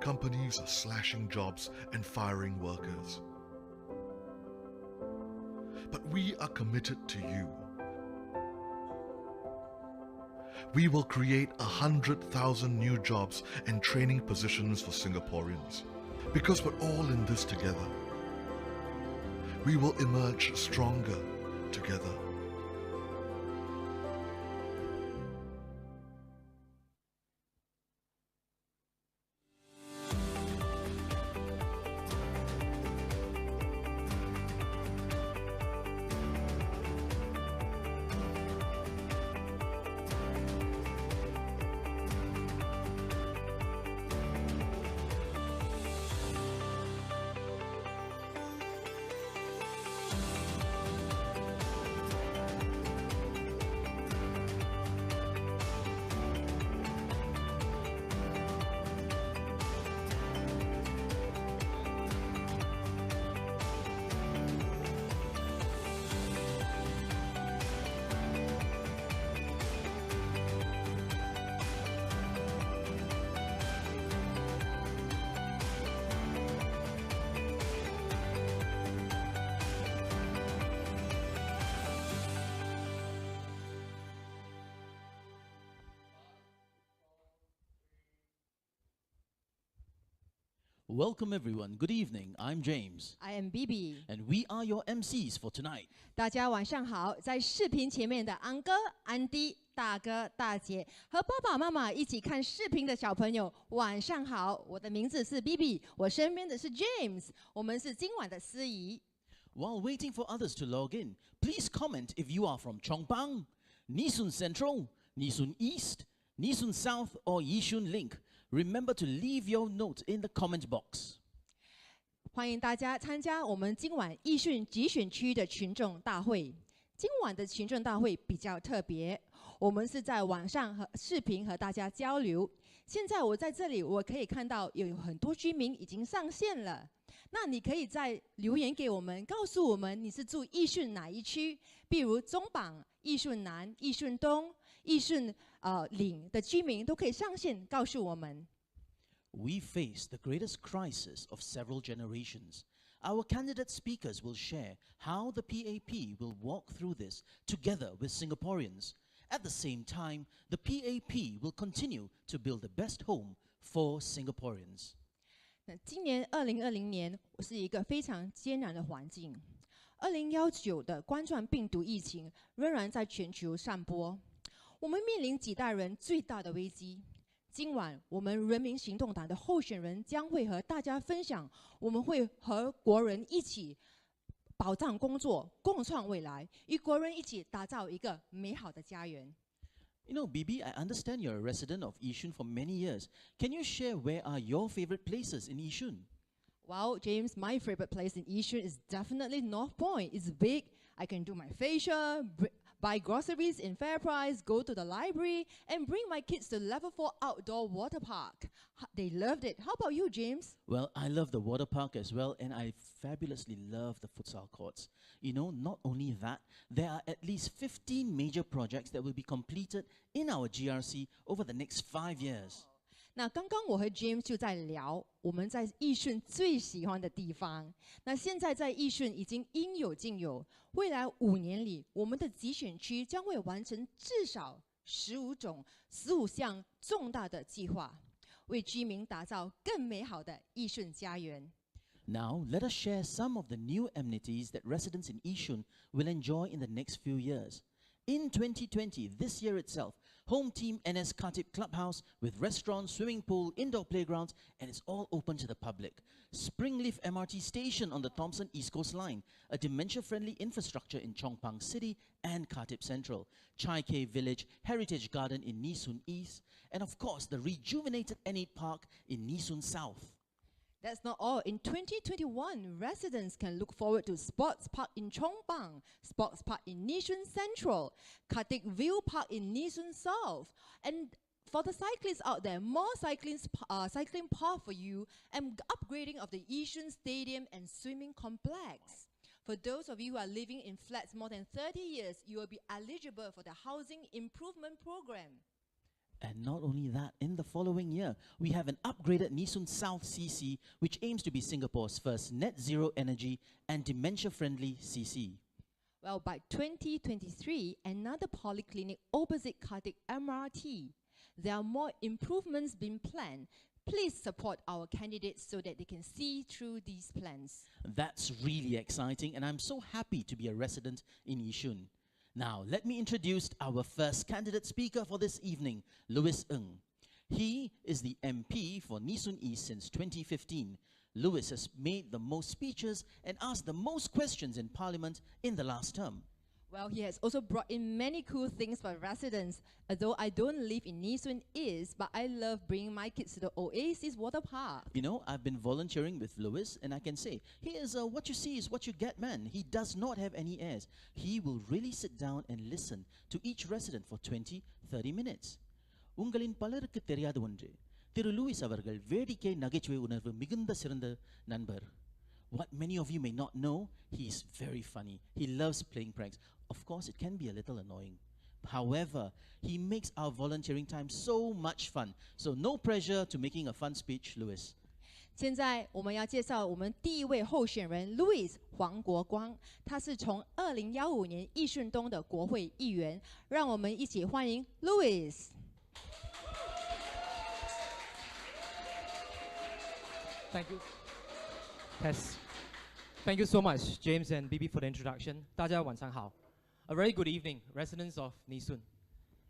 companies are slashing jobs and firing workers. But we are committed to you. We will create 100,000 new jobs and training positions for Singaporeans. Because we're all in this together. We will emerge stronger together. Welcome everyone. Good evening. I'm James. I am Bibi. And we are your MCs for tonight. 大家晚上好，在视频前面的安哥、安迪、大哥、大姐和爸爸妈妈一起看视频的小朋友，晚上好。我的名字是 Bibi， 我身边的是 James， 我们是今晚的司仪。While waiting for others to log in, please comment if you are from Chong Pang, Nee Soon Central, Nee Soon East, Nee Soon South or Yishun Link. Remember to leave your note in the comment box. 欢迎大家参加我们今晚义训集选区的群众大会。今晚的群众大会比较特别，我们是在网上和视频和大家交流。现在我在这里，我可以看到有很多居民已经上线了。那你可以在留言给我们，告诉我们你是住义训哪一区，比如中榜、义训南、义训东、义训岭的居民都可以上线告诉我们。We face the greatest crisis of several generations. Our candidate speakers will share how the PAP will walk through this together with Singaporeans. At the same time, the PAP will continue to build the best home for Singaporeans. 今年2020年是一个非常艰难的环境。2019的冠状病毒疫情仍然在全球散播，我们面临几代人最大的危机。今晚，我们人民行动党的候选人将会和大家分享，我们会和国人一起保障工作，共创未来，与国人一起打造一个美好的家园。You know, Bibi, I understand you're a resident of Yishun for many years. Can you share where are your favorite places in Yishun? Well, James, my favorite place in Yishun is definitely North Point. It's big. I can do my facial, buy groceries in FairPrice, go to the library, and bring my kids to level 4 outdoor water park. They loved it. How about you, James? Well, I love the water park as well, and I fabulously love the futsal courts. You know, not only that, there are at least 15 major projects that will be completed in our GRC over the next 5 years. 那刚刚我和 James 就在聊我们在义训最喜欢的地方。那现在在义训已经应有尽有，未来5年里，我们的集选区将会完成至少15项重大的计划，为居民打造更美好的义训家园。Now, let us share some of the new amenities that residents in Yishun will enjoy in the next few years. In 2020, this year itself, Home Team NS Khatib Clubhouse with restaurants, swimming pool, indoor playgrounds, and it's all open to the public. Springleaf MRT Station on the Thomson East Coast Line, a dementia-friendly infrastructure in Chong Pang City and Khatib Central, Chai Kei Village, Heritage Garden in Nee Soon East, and of course the rejuvenated N8 Park in Nee Soon South. That's not all. In 2021, residents can look forward to Sports Park in Chong Pang, Sports Park in Nee Soon Central, Khatib View Park in Nee Soon South. And for the cyclists out there, more cycling path for you and upgrading of the Yishun Stadium and Swimming Complex. For those of you who are living in flats more than 30 years, you will be eligible for the Housing Improvement Program. And not only that, in the following year, we have an upgraded Nee Soon South CC, which aims to be Singapore's first net zero energy and dementia-friendly CC. Well, by 2023, another polyclinic opposite Khatib MRT. There are more improvements being planned. Please support our candidates so that they can see through these plans. That's really exciting, and I'm so happy to be a resident in Yishun. Now, let me introduce our first candidate speaker for this evening, Louis Ng. He is the MP for Nee Soon East since 2015. Louis has made the most speeches and asked the most questions in Parliament in the last term. Well, he has also brought in many cool things for residents. Although I don't live in Nee Soon East, but I love bringing my kids to the Oasis Water Park. You know, I've been volunteering with Louis, and I can say, he is a what you see is what you get man. He does not have any airs. He will really sit down and listen to each resident for 20-30 minutes. உங்களின் பலருக்கு தெரியாத ஒன்று, திரு Lewis அவர்கள் வேடிக்கை நகைச்சுவை உணர்வு மிகுந்த சிறந்த நண்பர். What many of you may not know, he's very funny. He loves playing pranks. Of course, it can be a little annoying. However, he makes our volunteering time so much fun. So no pressure to making a fun speech, Louis. 现在我们要介绍我们第一位候选人 Louis 黄国光，他是从2015年义顺东的国会议员。让我们一起欢迎 Louis。Thank you. Yes. Thank you so much, James and Bibi, for the introduction. 大家晚上好. A very good evening, residents of Nee Soon.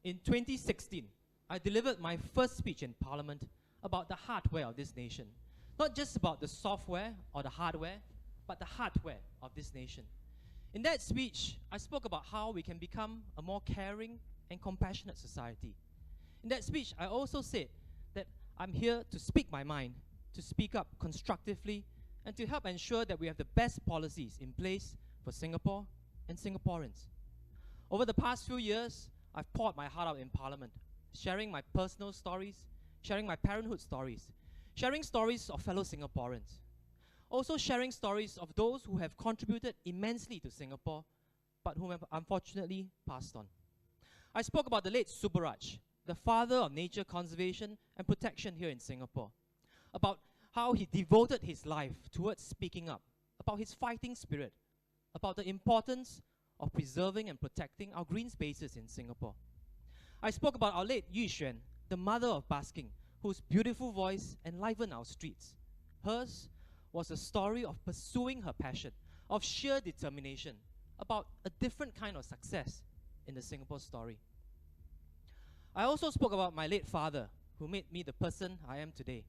In 2016, I delivered my first speech in Parliament about the hardware of this nation. Not just about the software or the hardware, but the hardware of this nation. In that speech, I spoke about how we can become a more caring and compassionate society. In that speech, I also said that I'm here to speak my mind, to speak up constructively, and to help ensure that we have the best policies in place for Singapore and Singaporeans. Over the past few years, I've poured my heart out in Parliament, sharing my personal stories, sharing my parenthood stories, sharing stories of fellow Singaporeans, also sharing stories of those who have contributed immensely to Singapore, but whom have unfortunately passed on. I spoke about the late Subaraj, the father of nature conservation and protection here in Singapore, about how he devoted his life towards speaking up, about his fighting spirit, about the importance of preserving and protecting our green spaces in Singapore. I spoke about our late Yu Xuan, the mother of basking, whose beautiful voice enlivened our streets. Hers was a story of pursuing her passion, of sheer determination, about a different kind of success in the Singapore story. I also spoke about my late father, who made me the person I am today.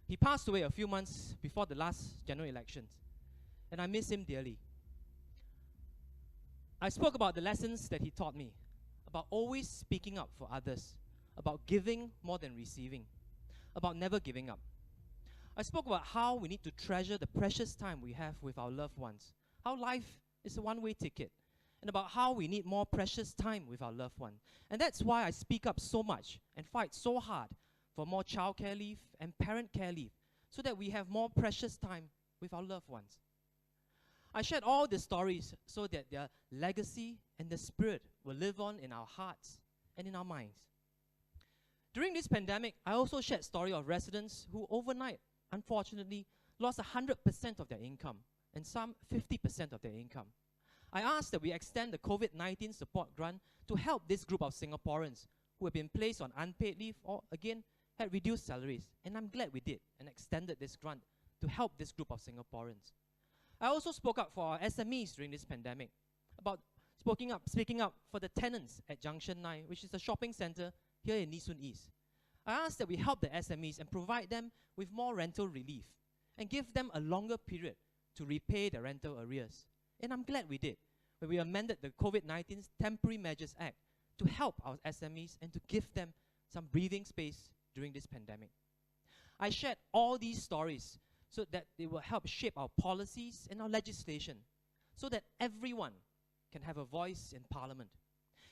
He passed away a few months before the last general elections, and I miss him dearly. I spoke about the lessons that he taught me, about always speaking up for others, about giving more than receiving, about never giving up. I spoke about how we need to treasure the precious time we have with our loved ones, how life is a one-way ticket, and about how we need more precious time with our loved one. And that's why I speak up so much and fight so hard for more childcare leave and parent care leave, so that we have more precious time with our loved ones. I shared all the stories so that their legacy and the spirit will live on in our hearts and in our minds. During this pandemic, I also shared story of residents who overnight, unfortunately, lost 100% of their income, and some 50% of their income. I asked that we extend the COVID-19 support grant to help this group of Singaporeans who have been placed on unpaid leave or, again, had reduced salaries. And I'm glad we did and extended this grant to help this group of Singaporeans. I also spoke up for our SMEs during this pandemic, about speaking up for the tenants at Junction 9, which is a shopping center here in Nee Soon East. I asked that we help the SMEs and provide them with more rental relief and give them a longer period to repay their rental arrears. And I'm glad we did, when we amended the COVID-19 Temporary Measures Act to help our SMEs and to give them some breathing space during this pandemic. I shared all these stories so that they will help shape our policies and our legislation, so that everyone can have a voice in Parliament.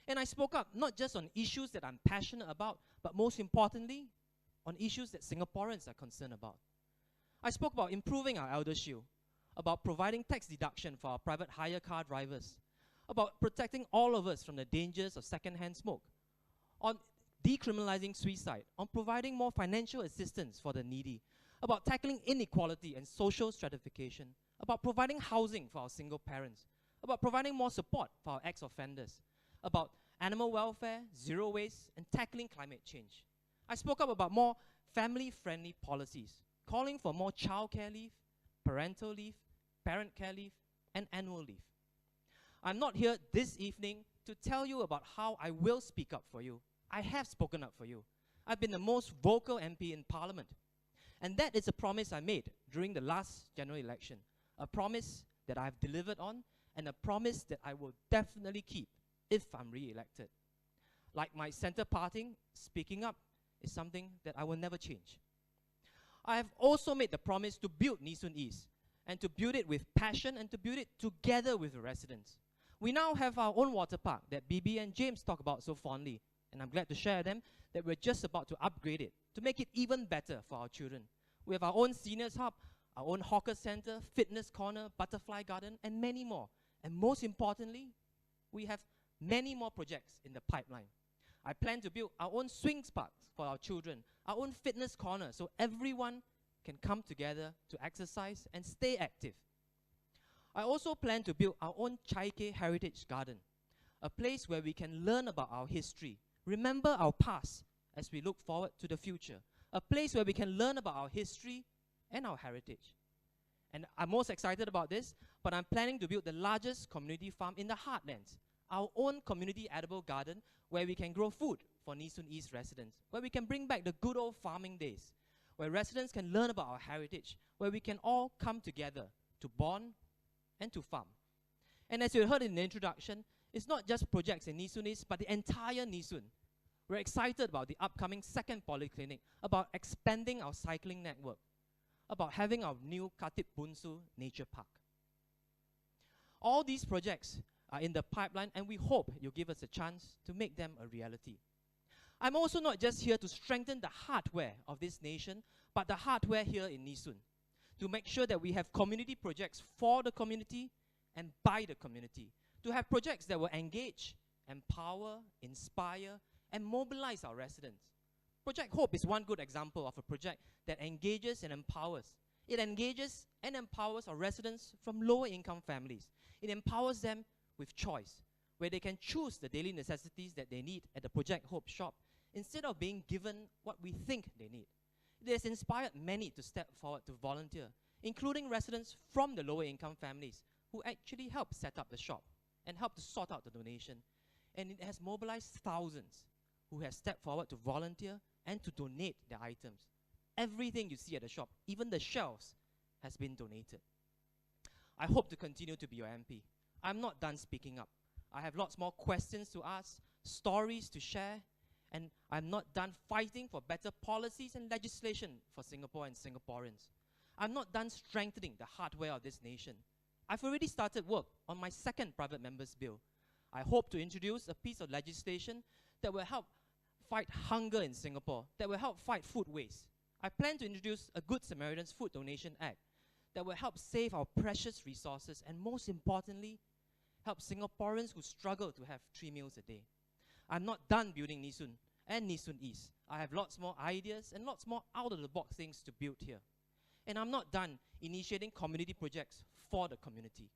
And I spoke up not just on issues that I'm passionate about, but most importantly, on issues that Singaporeans are concerned about. I spoke about improving our Elder Shield, about providing tax deduction for our private hire car drivers, about protecting all of us from the dangers of second-hand smoke, on decriminalizing suicide, on providing more financial assistance for the needy, about tackling inequality and social stratification, about providing housing for our single parents, about providing more support for our ex-offenders, about animal welfare, zero waste, and tackling climate change. I spoke up about more family-friendly policies, calling for more childcare leave, parental leave, parent care leave, and annual leave. I'm not here this evening to tell you about how I will speak up for you. I have spoken up for you. I've been the most vocal MP in Parliament. And that is a promise I made during the last general election, a promise that I've delivered on, and a promise that I will definitely keep if I'm re-elected. Like my centre parting, speaking up is something that I will never change. I have also made the promise to build Nee Soon East, and to build it with passion and to build it together with the residents. We now have our own water park that BB and James talk about so fondly, and I'm glad to share them that we're just about to upgrade it to make it even better for our children. We have our own seniors hub, our own hawker center, fitness corner, butterfly garden, and many more. And most importantly, we have many more projects in the pipeline. I plan to build our own swings parks for our children, our own fitness corner, so everyone can come together to exercise and stay active. I also plan to build our own Chai Kei Heritage Garden, a place where we can learn about our history, remember our past as we look forward to the future, a place where we can learn about our history and our heritage. And I'm most excited about this, but I'm planning to build the largest community farm in the heartlands, our own community edible garden where we can grow food for Nee Soon East residents, where we can bring back the good old farming days, where residents can learn about our heritage, where we can all come together to bond and to farm. And as you heard in the introduction, it's not just projects in Nee Soon East, but the entire Nee Soon. We're excited about the upcoming second polyclinic, about expanding our cycling network, about having our new Khatib Bunsu Nature Park. All these projects are in the pipeline, and we hope you'll give us a chance to make them a reality. I'm also not just here to strengthen the hardware of this nation, but the hardware here in Nee Soon, to make sure that we have community projects for the community and by the community, to have projects that will engage, empower, inspire, and mobilize our residents. Project Hope is one good example of a project that engages and empowers. It engages and empowers our residents from lower income families. It empowers them with choice, where they can choose the daily necessities that they need at the Project Hope shop, instead of being given what we think they need. It has inspired many to step forward to volunteer, including residents from the lower income families who actually helped set up the shop and helped to sort out the donation. And it has mobilized thousands who have stepped forward to volunteer and to donate their items. Everything you see at the shop, even the shelves, has been donated. I hope to continue to be your MP. I'm not done speaking up. I have lots more questions to ask, stories to share, and I'm not done fighting for better policies and legislation for Singapore and Singaporeans. I'm not done strengthening the hardware of this nation. I've already started work on my second private member's bill. I hope to introduce a piece of legislation that will help fight hunger in Singapore, that will help fight food waste. I plan to introduce a Good Samaritan's Food Donation Act that will help save our precious resources and, most importantly, help Singaporeans who struggle to have 3 meals a day. I'm not done building Nee Soon and Nee Soon East. I have lots more ideas and lots more out-of-the-box things to build here. And I'm not done initiating community projects for the community.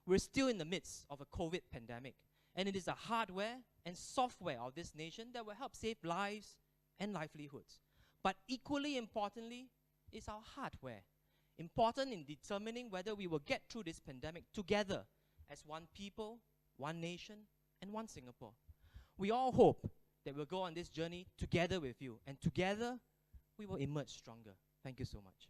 We're still in the midst of a COVID pandemic, and it is the hardware and software of this nation that will help save lives and livelihoods. But equally importantly is our hardware, important in determining whether we will get through this pandemic together as one people, one nation, and one Singapore. We all hope that we'll go on this journey together with you, and together we will emerge stronger. Thank you so much.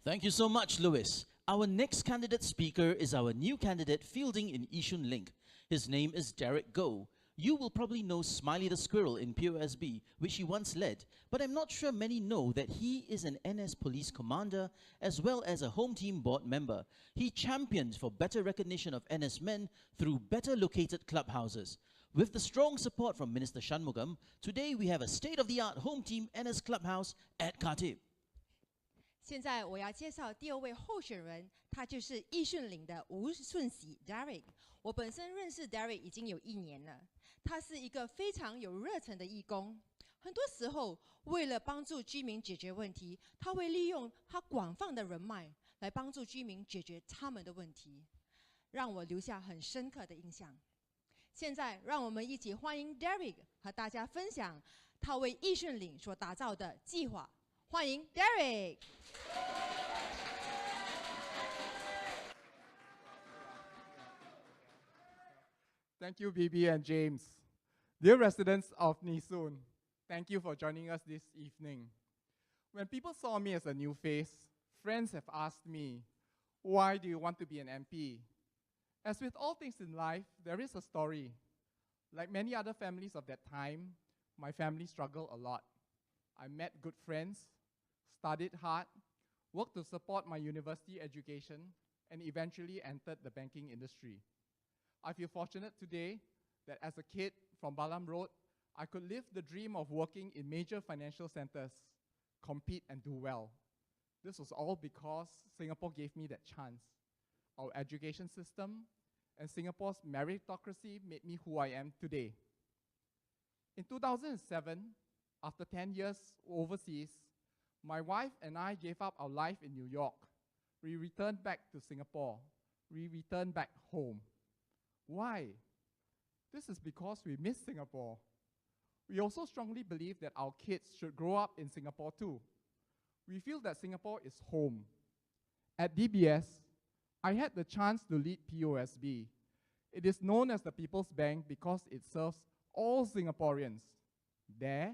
Thank you so much, Lewis. Our next candidate speaker is our new candidate fielding in Yishun Link. His name is Derrick Goh. You will probably know Smiley the Squirrel in POSB, which he once led, but I'm not sure many know that he is an NS police commander as well as a home team board member. He champions for better recognition of NS men through better located clubhouses. With the strong support from Minister Shanmugam, today we have a state-of-the-art home team NS clubhouse at Khatib. 现在我要介绍第2位候选人，他就是易顺岭的吴顺喜 Derrick。我本身认识 Derrick 已经有1年了，他是一个非常有热忱的义工。很多时候，为了帮助居民解决问题，他会利用他广泛的人脉来帮助居民解决他们的问题，让我留下很深刻的印象。现在，让我们一起欢迎 Derrick 和大家分享他为易顺岭所打造的计划。欢迎 Derrick。Thank you, Bibi and James. Dear residents of Nee Soon, thank you for joining us this evening. When people saw me as a new face, friends have asked me, why do you want to be an MP? As with all things in life, there is a story. Like many other families of that time, my family struggled a lot. I met good friends, studied hard, worked to support my university education, and eventually entered the banking industry. I feel fortunate today that as a kid from Balam Road, I could live the dream of working in major financial centers, compete and do well. This was all because Singapore gave me that chance. Our education system and Singapore's meritocracy made me who I am today. In 2007, after 10 years overseas, my wife and I gave up our life in New York. We returned back to Singapore. We returned back home. Why? This is because we miss Singapore. We also strongly believe that our kids should grow up in Singapore too. We feel that Singapore is home. At DBS, I had the chance to lead POSB. It is known as the People's Bank because it serves all Singaporeans. There,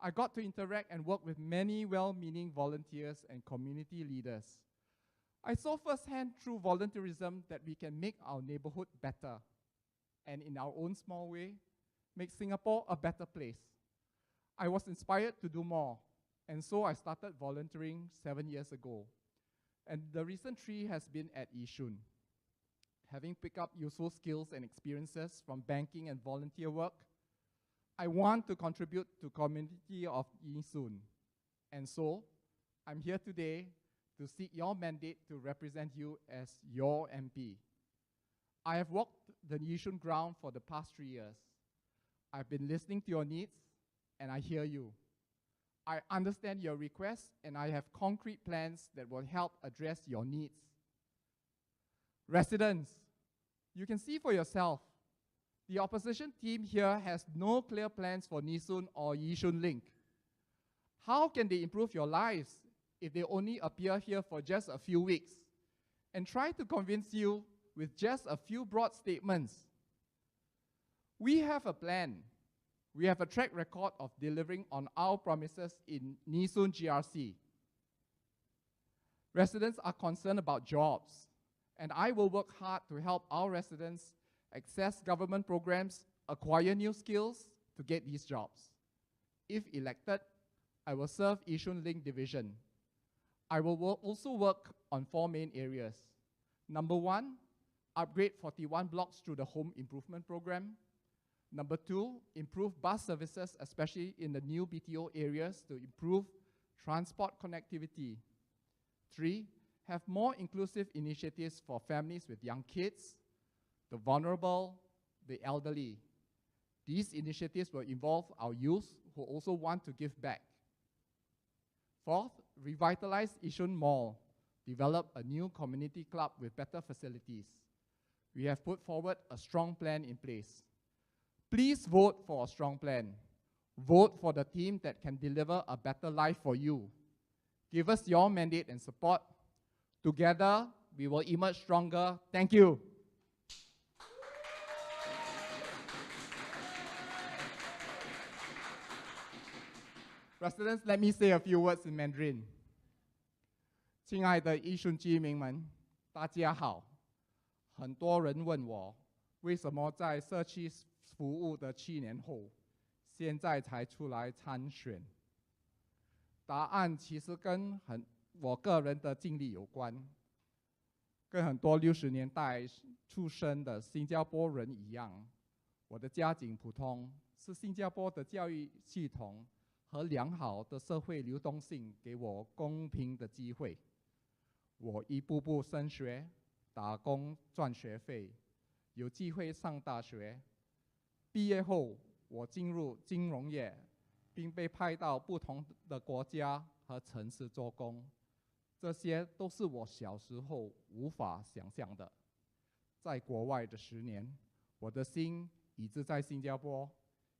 I got to interact and work with many well-meaning volunteers and community leaders. I saw firsthand through volunteerism that we can make our neighborhood better and in our own small way, make Singapore a better place. I was inspired to do more, and so I started volunteering 7 years ago. And the recent 3 has been at Yishun. Having picked up useful skills and experiences from banking and volunteer work, I want to contribute to community of Nee Soon. And so, I'm here today to seek your mandate to represent you as your MP. I have walked the Yishun ground for the past 3 years. I've been listening to your needs, and I hear you. I understand your requests, and I have concrete plans that will help address your needs. Residents, you can see for yourself, the opposition team here has no clear plans for Nee Soon or Yishun Link. How can they improve your lives if they only appear here for just a few weeks and try to convince you with just a few broad statements? We have a plan. We have a track record of delivering on our promises in Nee Soon GRC. Residents are concerned about jobs, and I will work hard to help our residents access government programs, acquire new skills to get these jobs. If elected, I will serve Yishun Link Division. I will also work on 4 main areas. Number 1, upgrade 41 blocks through the Home Improvement Program. Number 2, improve bus services, especially in the new BTO areas to improve transport connectivity. 3, have more inclusive initiatives for families with young kids, the vulnerable, the elderly. These initiatives will involve our youth who also want to give back. 4th, revitalize Yishun Mall, develop a new community club with better facilities. We have put forward a strong plan in place. Please vote for a strong plan. Vote for the team that can deliver a better life for you. Give us your mandate and support. Together, we will emerge stronger. Thank you. Residents, let me say a few words in Mandarin. 亲爱的义顺居民们，大家好。很多人问我，为什么在社区服务的7年后，现在才出来参选？答案其实跟我个人的经历有关，跟很多60年代出生的新加坡人一样，我的家境普通，是新加坡的教育系统和良好的社会流动性给我公平的机会。我一步步升学，打工赚学费，有机会上大学。毕业后，我进入金融业，并被派到不同的国家和城市做工。这些都是我小时候无法想象的。在国外的10年，我的心一直在新加坡，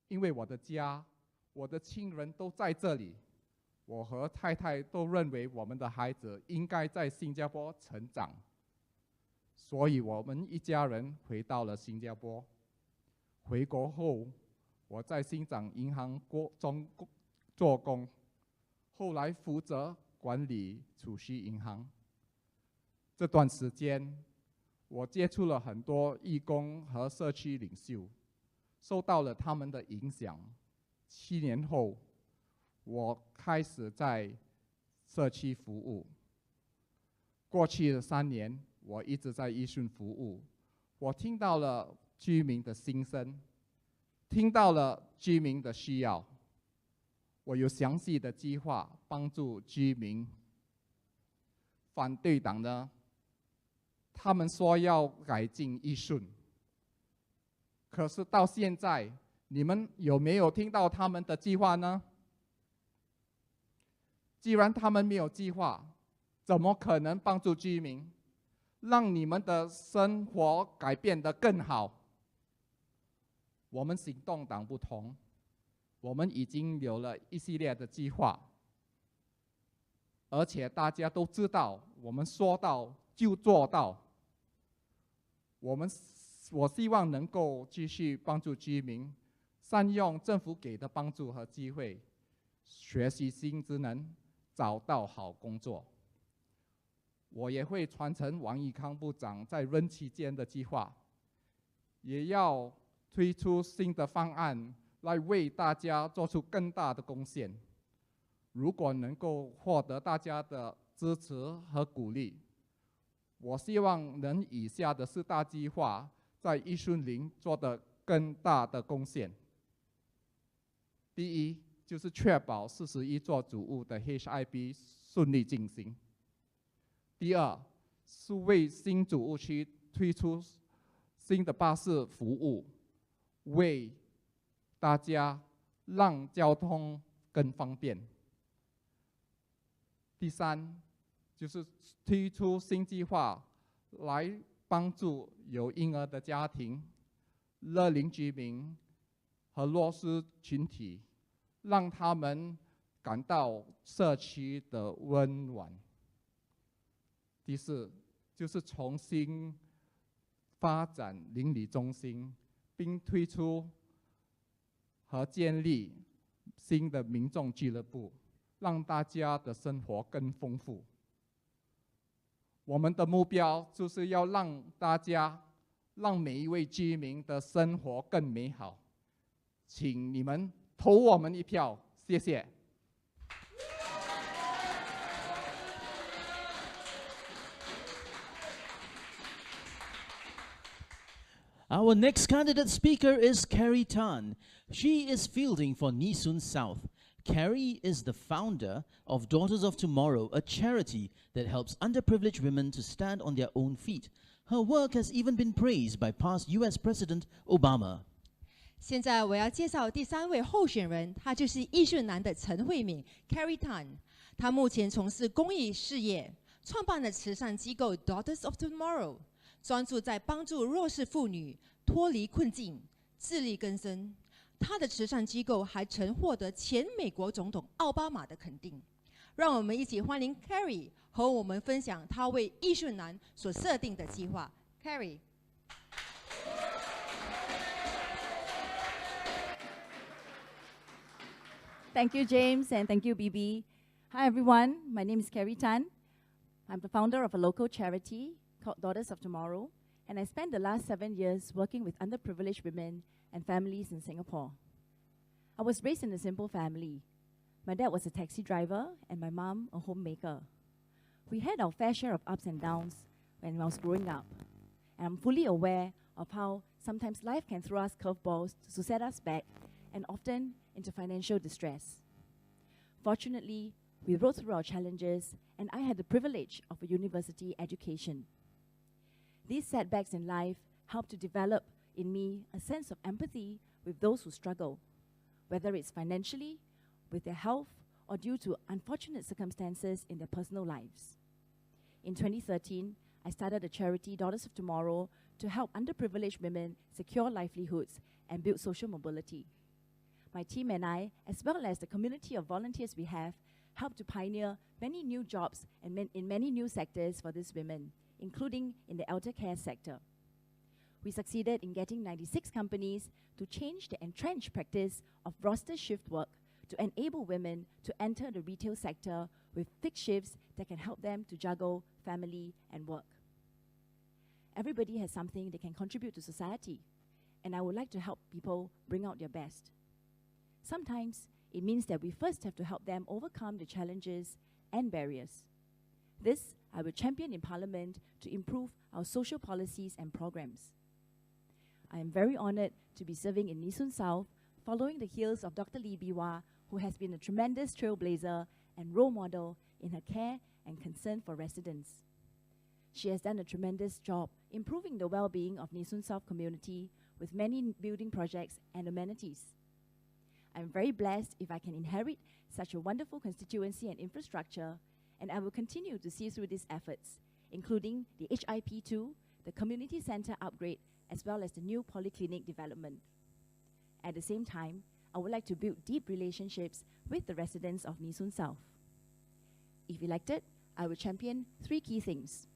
因为我的家、我的亲人都在这里。我和太太都认为我们的孩子应该在新加坡成长，所以我们一家人回到了新加坡。回国后，我在星展银行中做工，后来负责管理储蓄银行。这段时间，我接触了很多义工和社区领袖，受到了他们的影响。7年后，我开始在社区服务。过去的3年，我一直在义顺服务。我听到了居民的心声，听到了居民的需要。我有详细的计划帮助居民。反对党呢，他们说要改进义顺，可是到现在，你们有没有听到他们的计划呢？既然他们没有计划，怎么可能帮助居民，让你们的生活改变得更好？我们行动党不同，我们已经有了一系列的计划，而且大家都知道，我们说到就做到。我希望能够继续帮助居民，善用政府给的帮助和机会，学习新职能，找到好工作。我也会传承王义康部长在任期间的计划，也要推出新的方案来为大家做出更大的贡献。如果能够获得大家的支持和鼓励，我希望能以下的4大计划在义顺林做得更大的贡献。第一，就是确保41座主屋的 HIB 顺利进行。第二，是为新主屋区推出新的巴士服务，为大家让交通更方便。第三，就是推出新计划来帮助有婴儿的家庭、乐龄居民和弱势群体，让他们感到社区的温暖。第四，就是重新发展邻里中心，并推出和建立新的民众俱乐部，让大家的生活更丰富。我们的目标就是要让每一位居民的生活更美好。请你们投我们一票，谢谢。Our next candidate speaker is Carrie Tan. She is fielding for Nee Soon South. Carrie is the founder of Daughters of Tomorrow, a charity that helps underprivileged women to stand on their own feet. Her work has even been praised by past US President Obama. 现在我要介绍第3位候选人，她就是义顺南的陈慧敏 Carrie Tan。她目前从事公益事业，创办了慈善机构 Daughters of Tomorrow， 专注在帮助弱势妇女脱离困境、自力更生。她的慈善机构还曾获得前美国总统奥巴马的肯定。让我们一起欢迎 Carrie 和我们分享她为义顺南所设定的计划。Carrie。Thank you, James, and thank you, BB. Hi, everyone. My name is Carrie Tan. I'm the founder of a local charity called Daughters of Tomorrow, and I spent the last 7 years working with underprivileged women and families in Singapore. I was raised in a simple family. My dad was a taxi driver, and my mom a homemaker. We had our fair share of ups and downs when I was growing up, and I'm fully aware of how sometimes life can throw us curveballs to set us back, and often into financial distress. Fortunately, we rode through our challenges, and I had the privilege of a university education. These setbacks in life helped to develop in me a sense of empathy with those who struggle, whether it's financially, with their health, or due to unfortunate circumstances in their personal lives. In 2013, I started a charity, Daughters of Tomorrow, to help underprivileged women secure livelihoods and build social mobility. My team and I, as well as the community of volunteers we have, helped to pioneer many new jobs and in many new sectors for these women, including in the elder care sector. We succeeded in getting 96 companies to change the entrenched practice of roster shift work to enable women to enter the retail sector with fixed shifts that can help them to juggle family and work. Everybody has something they can contribute to society, and I would like to help people bring out their best. Sometimes it means that we first have to help them overcome the challenges and barriers. This I will champion in Parliament to improve our social policies and programs. I am very honored to be serving in Nee Soon South, following the heels of Dr. Liew, who has been a tremendous trailblazer and role model in her care and concern for residents. She has done a tremendous job improving the well-being of Nee Soon South community with many building projects and amenities. I am very blessed if I can inherit such a wonderful constituency and infrastructure, and I will continue to see through these efforts, including the HIP2, the community center upgrade, as well as the new polyclinic development. At the same time, I would like to build deep relationships with the residents of Nee Soon South. If elected, I will champion 3 key things.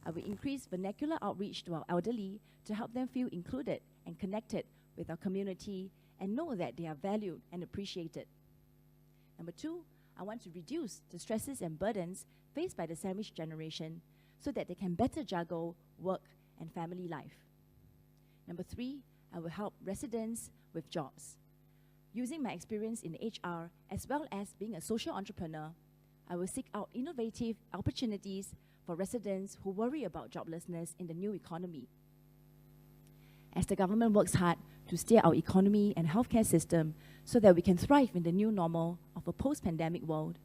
I will increase vernacular outreach to our elderly to help them feel included and connected with our community and know that they are valued and appreciated. Number 2, I want to reduce the stresses and burdens faced by the sandwich generation so that they can better juggle work and family life. Number 3, I will help residents with jobs. Using my experience in HR as well as being a social entrepreneur, I will seek out innovative opportunities for residents who worry about joblessness in the new economy. As the government works hard to steer our economy and healthcare system so that we can thrive in the new normal of a post-pandemic world,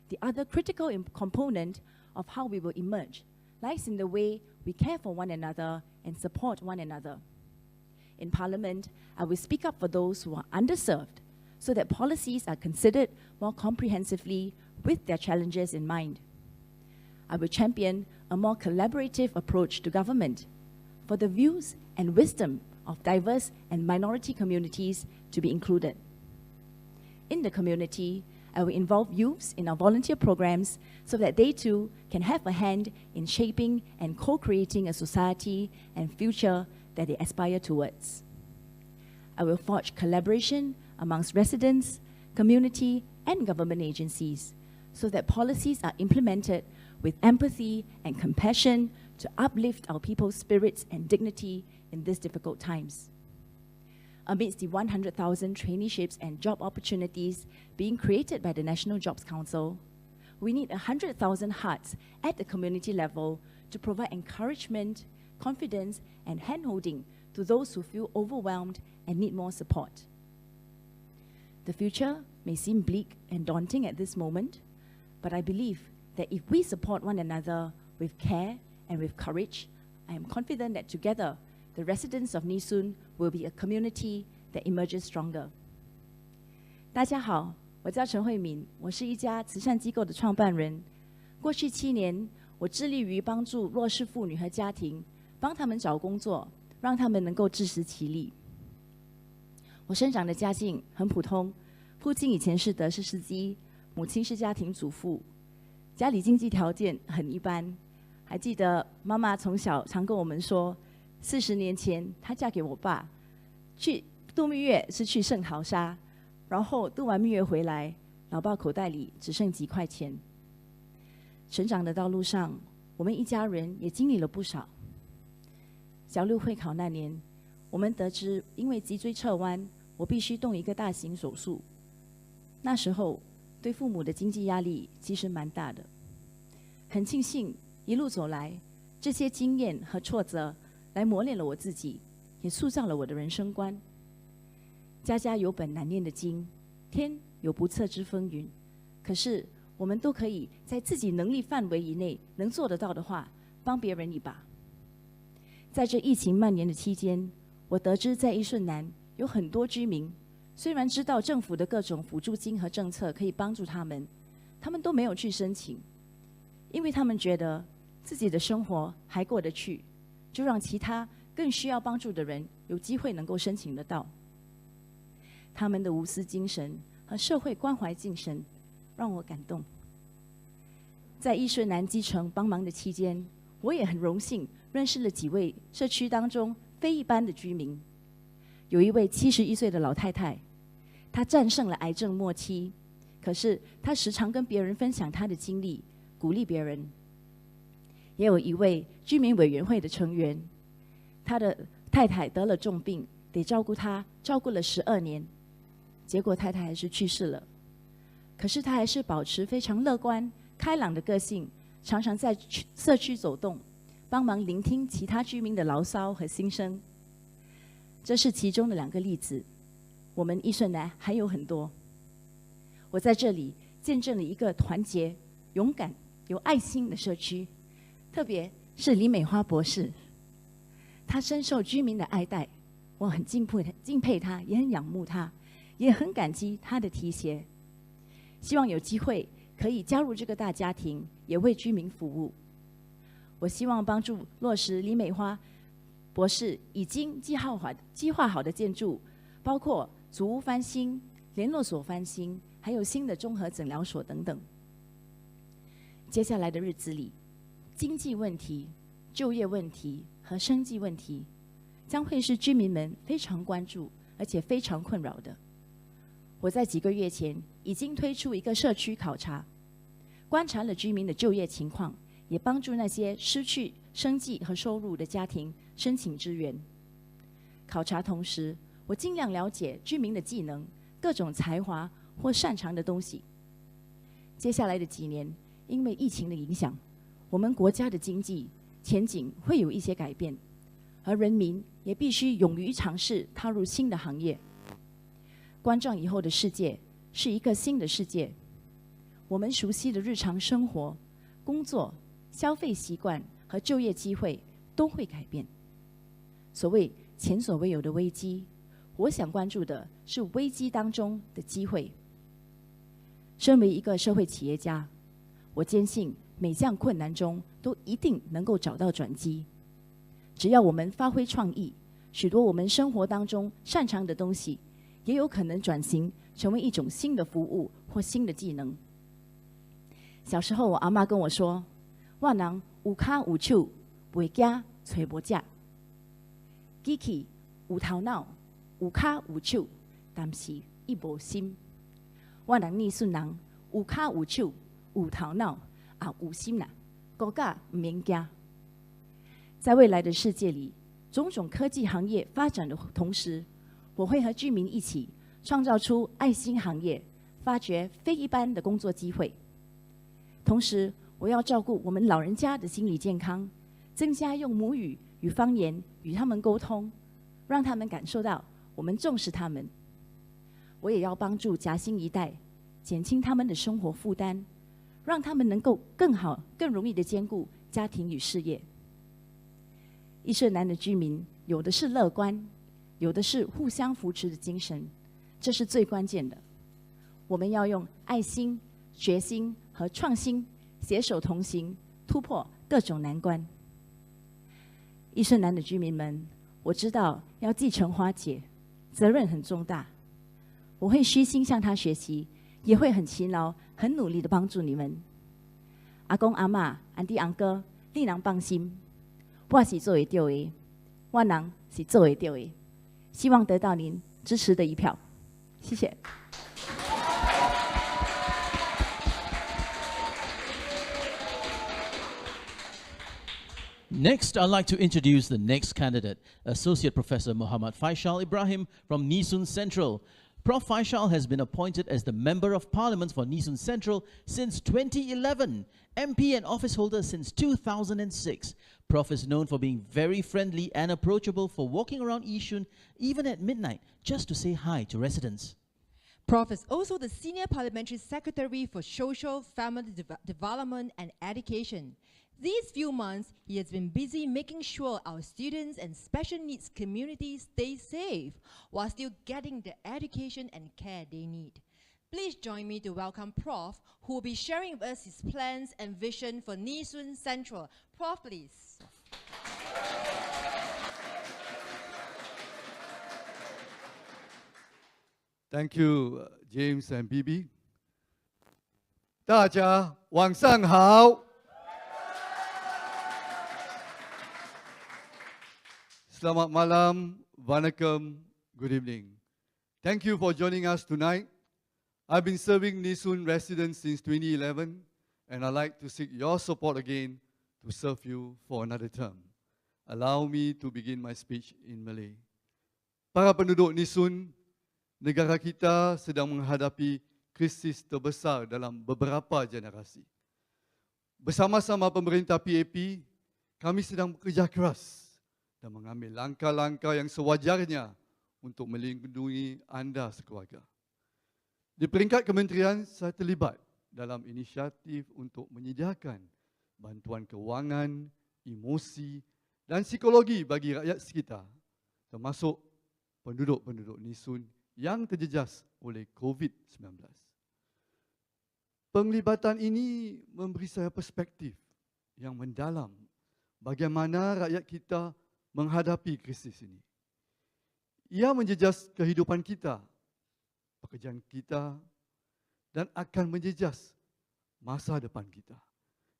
the other critical component of how we will emerge lies in the way we care for one another and support one another. In Parliament, I will speak up for those who are underserved so that policies are considered more comprehensively with their challenges in mind. I will champion a more collaborative approach to government for the views and wisdom of diverse and minority communities to be included. In the community, I will involve youths in our volunteer programs so that they too can have a hand in shaping and co-creating a society and future that they aspire towards. I will forge collaboration amongst residents, community, and government agencies so that policies are implemented with empathy and compassion to uplift our people's spirits and dignity in these difficult times. Amidst the 100,000 traineeships and job opportunities being created by the National Jobs Council, we need 100,000 hearts at the community level to provide encouragement, confidence, and hand-holding to those who feel overwhelmed and need more support. The future may seem bleak and daunting at this moment, but I believe that if we support one another with care and with courage, I am confident that together, the residents of Nee Soon will be a community that emerges stronger. 大家好，我叫陈慧敏，我是一家慈善机构的创办人。过去7年，我致力于帮助弱势妇女和家庭，帮他们找工作，让他们能够自食其力。我生长的家境很普通，父亲以前是德士司机，母亲是家庭主妇，家里经济条件很一般。还记得妈妈从小常跟我们说，40年前她嫁给我爸，去度蜜月是去圣淘沙，然后度完蜜月回来，老爸口袋里只剩几块钱。成长的道路上，我们一家人也经历了不少。小6会考那年，我们得知因为脊椎侧弯，我必须动一个大型手术。那时候对父母的经济压力其实蛮大的。很庆幸一路走来，这些经验和挫折来磨练了我自己，也塑造了我的人生观。家家有本难念的经，天有不测之风云。可是我们都可以在自己能力范围以内能做得到的话，帮别人一把。在这疫情蔓延的期间，我得知在义顺南有很多居民，虽然知道政府的各种辅助金和政策可以帮助他们都没有去申请，因为他们觉得自己的生活还过得去，就让其他更需要帮助的人有机会能够申请得到。他们的无私精神和社会关怀精神让我感动。在义顺南基层帮忙的期间，我也很荣幸认识了几位社区当中非一般的居民。有一位71岁的老太太，她战胜了癌症末期，可是她时常跟别人分享她的经历，鼓励别人。也有一位居民委员会的成员，他的太太得了重病，得照顾他，照顾了12年，结果太太还是去世了。可是他还是保持非常乐观、开朗的个性，常常在社区走动，帮忙聆听其他居民的牢骚和心声。这是其中的2个例子，我们义顺南还有很多。我在这里见证了一个团结、勇敢、有爱心的社区。特别是李美花博士，她深受居民的爱戴，我很敬佩她，也很仰慕她，也很感激她的提携。希望有机会可以加入这个大家庭，也为居民服务。我希望帮助落实李美花博士已经计划好的建筑，包括祖屋翻新、联络所翻新，还有新的综合诊疗所等等。接下来的日子里，经济问题、就业问题和生计问题将会是居民们非常关注而且非常困扰的。我在几个月前已经推出一个社区考察，观察了居民的就业情况，也帮助那些失去生计和收入的家庭申请支援。考察同时，我尽量了解居民的技能、各种才华或擅长的东西。接下来的几年，因为疫情的影响，我们国家的经济前景会有一些改变，而人民也必须勇于尝试踏入新的行业。关照以后的世界是一个新的世界，我们熟悉的日常生活、工作、消费习惯和就业机会都会改变。所谓前所未有的危机，我想关注的是危机当中的机会。身为一个社会企业家，我坚信每项困难中都一定能够找到转机。只要我们发挥创意，许多我们生活当中擅长的东西，也有可能转型成为一种新的服务或新的技能。小时候，我阿嬷跟我说：“我人有脚有手，袂惊找无食；机器有头脑，有脚有手，但是伊无心。我人逆顺人有脚有手，有头脑。”有心啦，国家唔免惊。在未来的世界里，种种科技行业发展的同时，我会和居民一起创造出爱心行业，发掘非一般的工作机会。同时，我要照顾我们老人家的心理健康，增加用母语与方言与他们沟通，让他们感受到我们重视他们。我也要帮助夹心一代，减轻他们的生活负担，让他们能够更好、更容易地兼顾家庭与事业。义顺南的居民有的是乐观，有的是互相扶持的精神，这是最关键的。我们要用爱心、决心和创新携手同行，突破各种难关。义顺南的居民们，我知道要继承花姐，责任很重大，我会虚心向她学习，也会很勤劳、很努力的帮助你们。阿公阿嬷、安弟昂哥，你能放心，我是做得到的，我人是做得到的。希望得到您支持的一票，谢谢。Next, I'd like to introduce the next candidate, Associate Professor Muhammad Faishal Ibrahim from Nee Soon Central. Prof. Faishal has been appointed as the Member of Parliament for Nee Soon Central since 2011, MP and office holder since 2006. Prof is known for being very friendly and approachable, for walking around Yishun even at midnight just to say hi to residents. Prof is also the Senior Parliamentary Secretary for Social, Family Development and Education. These few months, he has been busy making sure our students and special needs communities stay safe while still getting the education and care they need. Please join me to welcome Prof, who will be sharing with us his plans and vision for Nee Soon Central. Prof, please. Thank you, James and Bibi. 大家晚上好。Selamat malam, vanakkam, good evening. Thank you for joining us tonight. I've been serving Nee Soon residents since 2011, and I'd like to seek your support again to serve you for another term. Allow me to begin my speech in Malay. Para penduduk Nee Soon, negara kita sedang menghadapi krisis terbesar dalam beberapa generasi. Bersama-sama pemerintah PAP, kami sedang bekerja keras dan mengambil langkah-langkah yang sewajarnya untuk melindungi anda sekeluarga. Di peringkat kementerian, saya terlibat dalam inisiatif untuk menyediakan bantuan kewangan, emosi dan psikologi bagi rakyat sekitar, termasuk penduduk-penduduk Nee Soon yang terjejas oleh COVID-19. Penglibatan ini memberi saya perspektif yang mendalam bagaimana rakyat kita menghadapi krisis ini. Ia menjejas kehidupan kita, pekerjaan kita, dan akan menjejas masa depan kita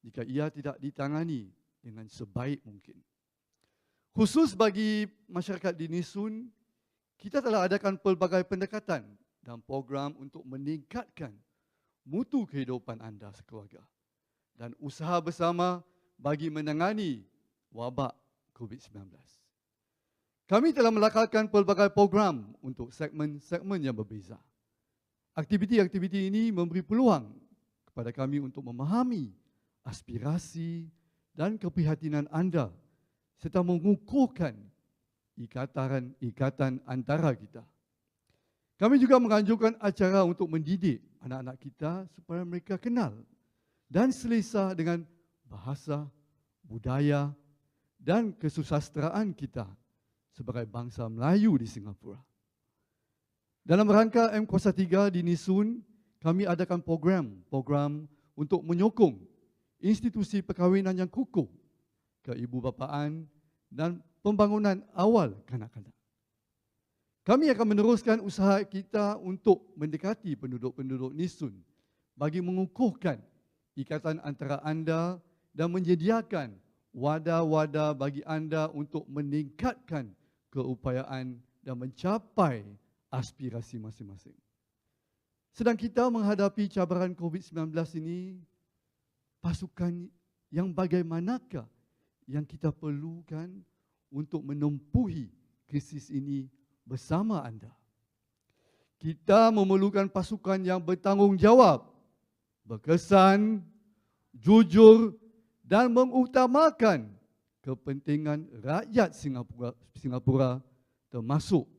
jika ia tidak ditangani dengan sebaik mungkin. Khusus bagi masyarakat di Nee Soon, kita telah adakan pelbagai pendekatan dan program untuk meningkatkan mutu kehidupan anda sekeluarga dan usaha bersama bagi menangani wabak COVID-19. Kami telah melakarkan pelbagai program untuk segmen-segmen yang berbeza. Aktiviti-aktiviti ini memberi peluang kepada kami untuk memahami aspirasi dan keprihatinan anda serta mengukuhkan ikatan antara kita. Kami juga menganjurkan acara untuk mendidik anak-anak kita supaya mereka kenal dan selesa dengan bahasa, budaya dan kesusasteraan kita sebagai bangsa Melayu di Singapura. Dalam rangka M3 di Nee Soon, kami adakan program untuk menyokong institusi perkahwinan yang kukuh, keibubapaan dan pembangunan awal kanak-kanak. Kami akan meneruskan usaha kita untuk mendekati penduduk-penduduk Nee Soon bagi mengukuhkan ikatan antara anda dan menyediakan wadah-wadah bagi anda untuk meningkatkan keupayaan dan mencapai aspirasi masing-masing. Sedang kita menghadapi cabaran COVID-19 ini, pasukan yang bagaimanakah yang kita perlukan untuk menempuhi krisis ini bersama anda? Kita memerlukan pasukan yang bertanggungjawab, berkesan, jujur dan mengutamakan kepentingan rakyat Singapura termasuk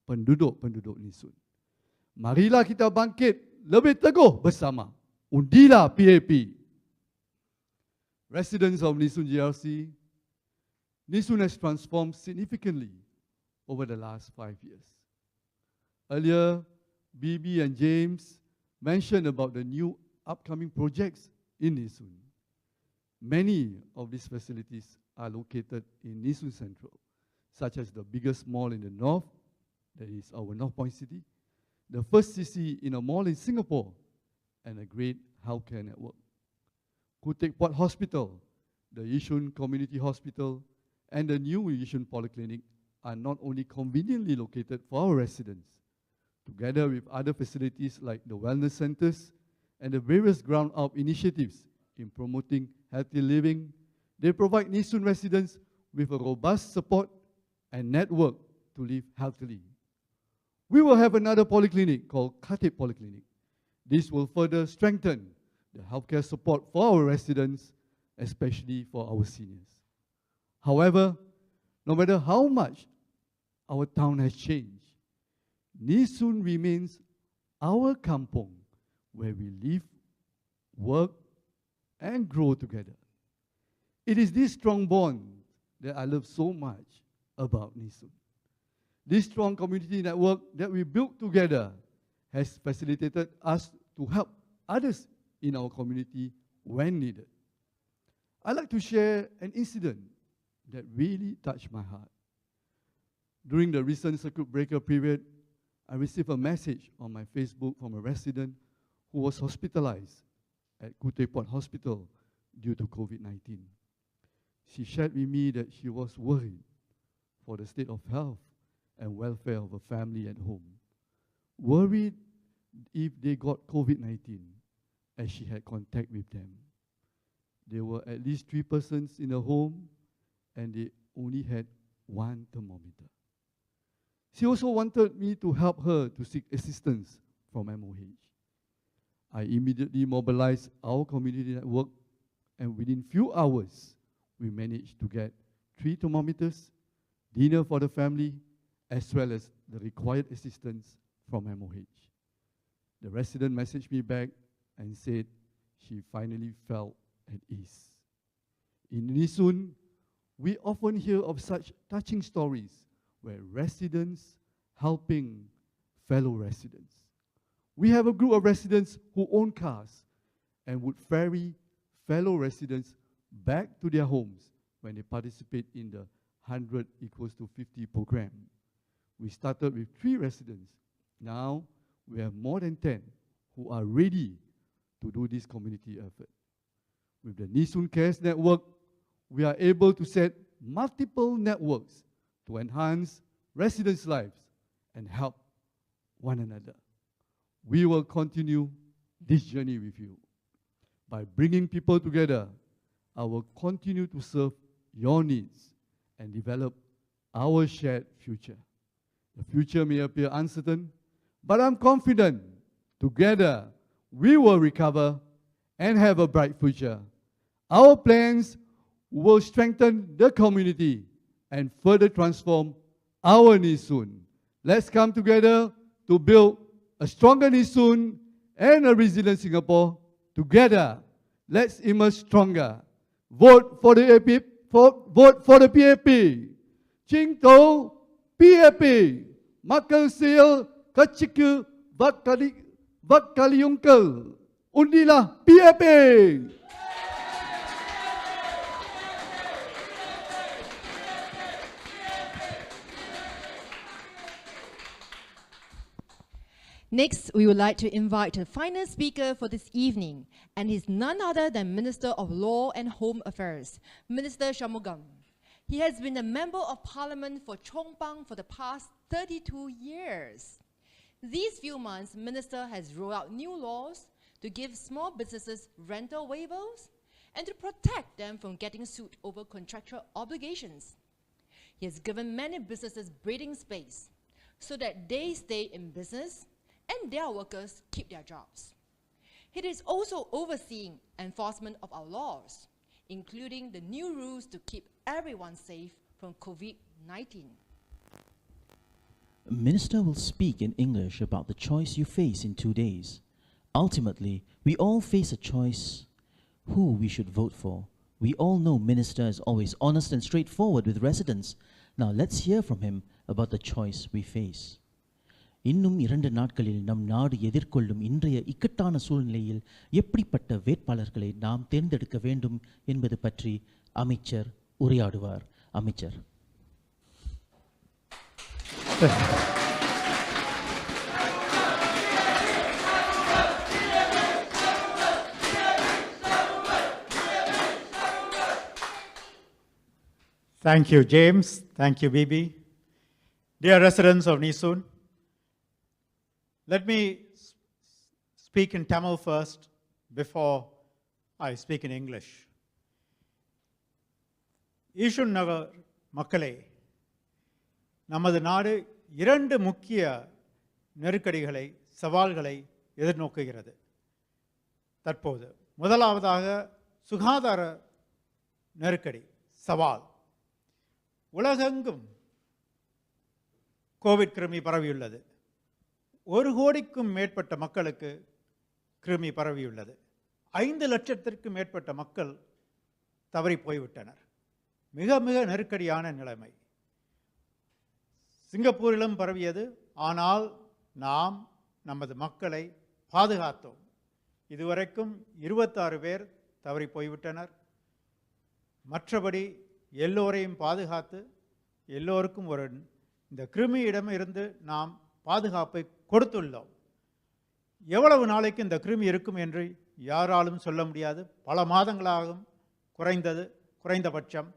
penduduk-penduduk Nee Soon. Marilah kita bangkit lebih teguh bersama. Undilah PAP. Residents of Nee Soon GRC, Nee Soon has transformed significantly over the last 5 years. Earlier, Bibi and James mentioned about the new upcoming projects in Nee Soon. Many of these facilities are located in Nee Soon Central, such as the biggest mall in the north, that is our North Point City, the first CC in a mall in Singapore, and a great healthcare network. Kutek Port Hospital, the Yishun Community Hospital, and the new Yishun Polyclinic are not only conveniently located for our residents, together with other facilities like the wellness centers and the various ground-up initiatives in promoting healthy living, they provide Nee Soon residents with a robust support and network to live healthily. We will have another polyclinic called Khatib Polyclinic. This will further strengthen the healthcare support for our residents, especially for our seniors. However, no matter how much our town has changed, Nee Soon remains our kampong where we live, work, and grow together. It is this strong bond that I love so much about Nee Soon. This strong community network that we built together has facilitated us to help others in our community when needed. I'd like to share an incident that really touched my heart. During the recent circuit breaker period, I received a message on my Facebook from a resident who was hospitalized at Kutepot Hospital due to COVID-19. She shared with me that she was worried for the state of health and welfare of her family at home, worried if they got COVID-19 as she had contact with them. There were at least 3 persons in the home and they only had 1 thermometer. She also wanted me to help her to seek assistance from MOH. I immediately mobilized our community network, and within few hours, we managed to get 3 thermometers, dinner for the family, as well as the required assistance from MOH. The resident messaged me back and said she finally felt at ease. In Nee Soon, we often hear of such touching stories where residents helping fellow residents. We have a group of residents who own cars and would ferry fellow residents back to their homes when they participate in the 100 equals to 50 program. We started with 3 residents. Now we have more than 10 who are ready to do this community effort. With the Nee Soon Cares Network, we are able to set multiple networks to enhance residents' lives and help one another. We will continue this journey with you. By bringing people together, I will continue to serve your needs and develop our shared future. The future may appear uncertain, but I'm confident together we will recover and have a bright future. Our plans will strengthen the community and further transform our Nee Soon. Let's come together to build a stronger Nee Soon and a resilient Singapore. Together, let's emerge stronger. Vote for the PAP. Vote for the PAP. Cinto PAP. Makal seal keciku vakaliungkel. Undilah PAP. Next, we would like to invite the final speaker for this evening, and he's none other than Minister of Law and Home Affairs, Minister Shanmugam. He has been a Member of Parliament for Chong Pang for the past 32 years. These few months, Minister has rolled out new laws to give small businesses rental waivers and to protect them from getting sued over contractual obligations. He has given many businesses breathing space so that they stay in business and their workers keep their jobs. It is also overseeing enforcement of our laws, including the new rules to keep everyone safe from COVID-19. Minister will speak in English about the choice you face in 2 days. Ultimately, we all face a choice who we should vote for. We all know Minister is always honest and straightforward with residents. Now let's hear from him about the choice we face. இன்னும் 2 நாட்களில் நம் நாடு எதிர்கொள்ளும் இன்றைய இக்கட்டான சூழ்நிலையில் எப்படிப்பட்ட வேட்பாளர்களை நாம் தேர்ந்தெடுக்க வேண்டும் என்பது பற்றி அமைச்சர் உரையாடுவார். அமைச்சர். Thank you, James. Thank you, Bibi. Dear residents of Nee Soon, let me speak in Tamil first before I speak in English. ஈஷுன் நகர் மக்களே, நமது நாடு 2 முக்கிய நெருக்கடிகளை, சவால்களை எதிர்நோக்குகிறது தற்போது. முதலாவதாக சுகாதார நெருக்கடி, சவால். உலகெங்கும் கோவிட் கிருமி பரவியுள்ளது. 1 கோடிக்கும் மேற்பட்ட மக்களுக்கு கிருமி பரவியுள்ளது. 5 லட்சத்திற்கும் மேற்பட்ட மக்கள் தவறி போய்விட்டனர். மிக மிக நெருக்கடியான நிலைமை. சிங்கப்பூரிலும் பரவியது. ஆனால் நாம் நமது மக்களை பாதுகாத்தோம். இதுவரைக்கும் 26 பேர் தவறி போய்விட்டனர். மற்றபடி எல்லோரையும் பாதுகாத்து எல்லோருக்கும் இந்த கிருமியிடமிருந்து நாம் பாதுகாப்பை கொடுத்துள்ளோம். எவ்வளவு நாளைக்கு இந்த கிருமி இருக்கும் என்று யாராலும் சொல்ல முடியாது. பல மாதங்களாகும் குறைந்தபட்சம்.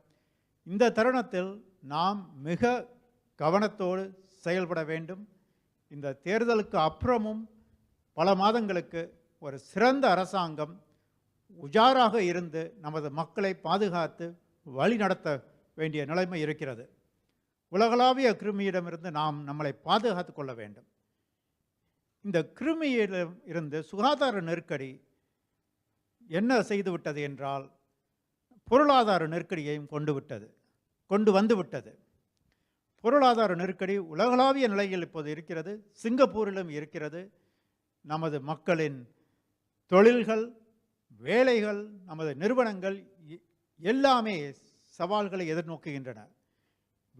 இந்த தருணத்தில் நாம் மிக கவனத்தோடு செயல்பட வேண்டும். இந்த தேர்தலுக்கு அப்புறமும் பல மாதங்களுக்கு ஒரு சிறந்த அரசாங்கம் உஜாராக இருந்து நமது மக்களை பாதுகாத்து வழி நடத்த வேண்டிய நிலைமை இருக்கிறது. உலகளாவிய கிருமியிடமிருந்து நாம் நம்மளை பாதுகாத்து கொள்ள வேண்டும். இந்த கிருமியிடம் இருந்து சுகாதார நெருக்கடி என்ன செய்துவிட்டது என்றால் பொருளாதார நெருக்கடியையும் கொண்டு வந்து விட்டது. பொருளாதார நெருக்கடி உலகளாவிய நிலையில் இப்போது இருக்கிறது. சிங்கப்பூரிலும் இருக்கிறது. நமது மக்களின் தொழில்கள், வேலைகள், நமது நிறுவனங்கள் எல்லாமே சவால்களை எதிர்நோக்குகின்றன.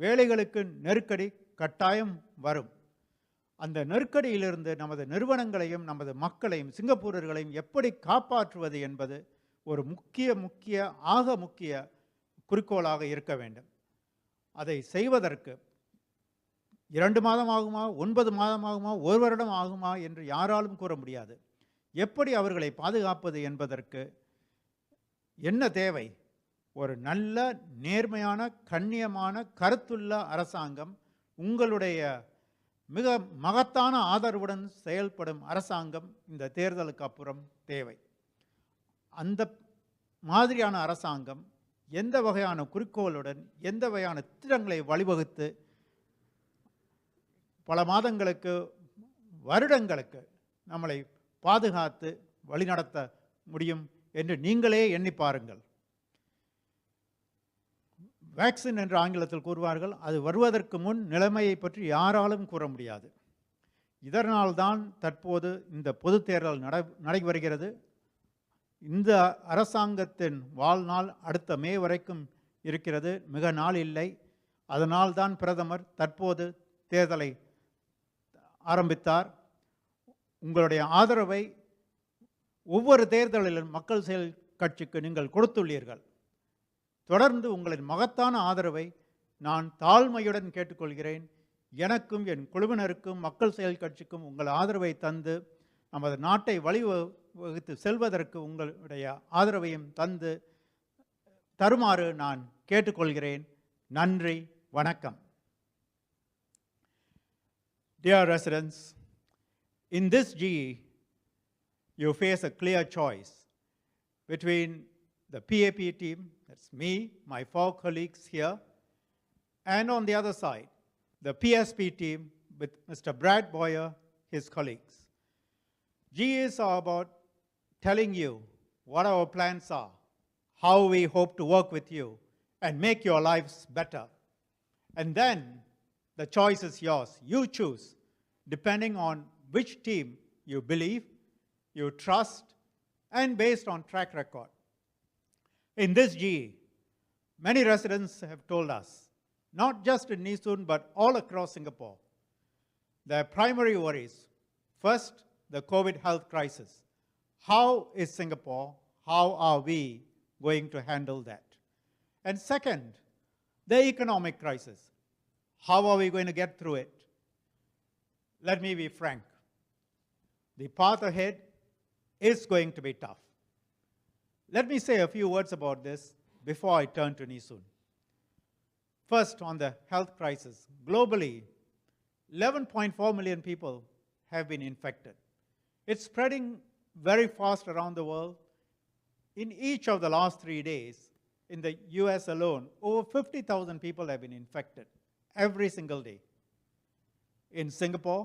வேலைகளுக்கு நெருக்கடி கட்டாயம் வரும். அந்த நெருக்கடியிலிருந்து நமது நிறுவனங்களையும் நமது மக்களையும் சிங்கப்பூரர்களையும் எப்படி காப்பாற்றுவது என்பது ஒரு முக்கிய குறிக்கோளாக இருக்க வேண்டும். அதை செய்வதற்கு 2 மாதம் ஆகுமா, 9 மாதம் ஆகுமா, 1 வருடம் ஆகுமா என்று யாராலும் கூற முடியாது. எப்படி அவர்களை பாதுகாப்பது என்பதற்கு என்ன தேவை? ஒரு நல்ல நேர்மையான கண்ணியமான கருத்துள்ள அரசாங்கம், உங்களுடைய மிக மகத்தான ஆதரவுடன் செயல்படும் அரசாங்கம் இந்த தேர்தலுக்கு அப்புறம் தேவை. அந்த மாதிரியான அரசாங்கம் எந்த வகையான குறிக்கோளுடன் எந்த வகையான திட்டங்களை வழிவகுத்து பல மாதங்களுக்கு வருடங்களுக்கு நம்மளை பாதுகாத்து வழிநடத்த முடியும் என்று நீங்களே எண்ணி பாருங்கள். வேக்சின் என்று ஆங்கிலத்தில் கூறுவார்கள். அது வருவதற்கு முன் நிலைமையை பற்றி யாராலும் கூற முடியாது. இதனால்தான் தற்போது இந்த பொது தேர்தல் நடைபெறுகிறது. இந்த அரசாங்கத்தின் வாழ்நாள் அடுத்த மே வரைக்கும் இருக்கிறது. மிக நாள் இல்லை. அதனால்தான் பிரதமர் தற்போது தேர்தலை ஆரம்பித்தார். உங்களுடைய ஆதரவை ஒவ்வொரு தேர்தலிலும் மக்கள் செயல் கட்சிக்கு நீங்கள் கொடுத்துள்ளீர்கள். தொடர்ந்து உங்களின் மகத்தான ஆதரவை நான் தாழ்மையுடன் கேட்டுக்கொள்கிறேன். எனக்கும் என் குழுவினருக்கும் மக்கள் செயல் கட்சிக்கும் உங்கள் ஆதரவை தந்து நமது நாட்டை வழிவகுத்து செல்வதற்கு உங்களுடைய ஆதரவையும் தருமாறு நான் கேட்டுக்கொள்கிறேன். நன்றி, வணக்கம். Dear residents, in this GE, you face a clear choice between the PAP team, that's me, my 4 colleagues here, and on the other side, the PSP team with Mr. Brad Boyer, his colleagues. GE is about telling you what our plans are, how we hope to work with you and make your lives better. And then the choice is yours. You choose, depending on which team you believe, you trust, and based on track record. In this GE, many residents have told us, not just in Nee Soon, but all across Singapore, their primary worries. First, the COVID health crisis. How is Singapore, how are we going to handle that? And second, the economic crisis. How are we going to get through it? Let me be frank. The path ahead is going to be tough. Let me say a few words about this before I turn to Nee Soon. First, on the health crisis. Globally, 11.4 million people have been infected. It's spreading very fast around the world. In each of the last 3 days, in the US alone, over 50,000 people have been infected every single day. In Singapore,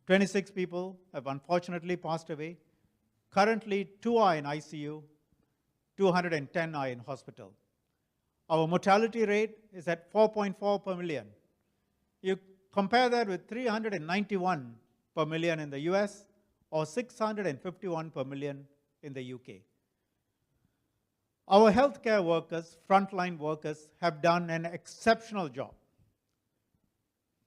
26 people have unfortunately passed away. Currently, 2 are in ICU, 210 are in hospital. Our mortality rate is at 4.4 per million. You compare that with 391 per million in the US or 651 per million in the UK. Our healthcare workers, frontline workers, have done an exceptional job.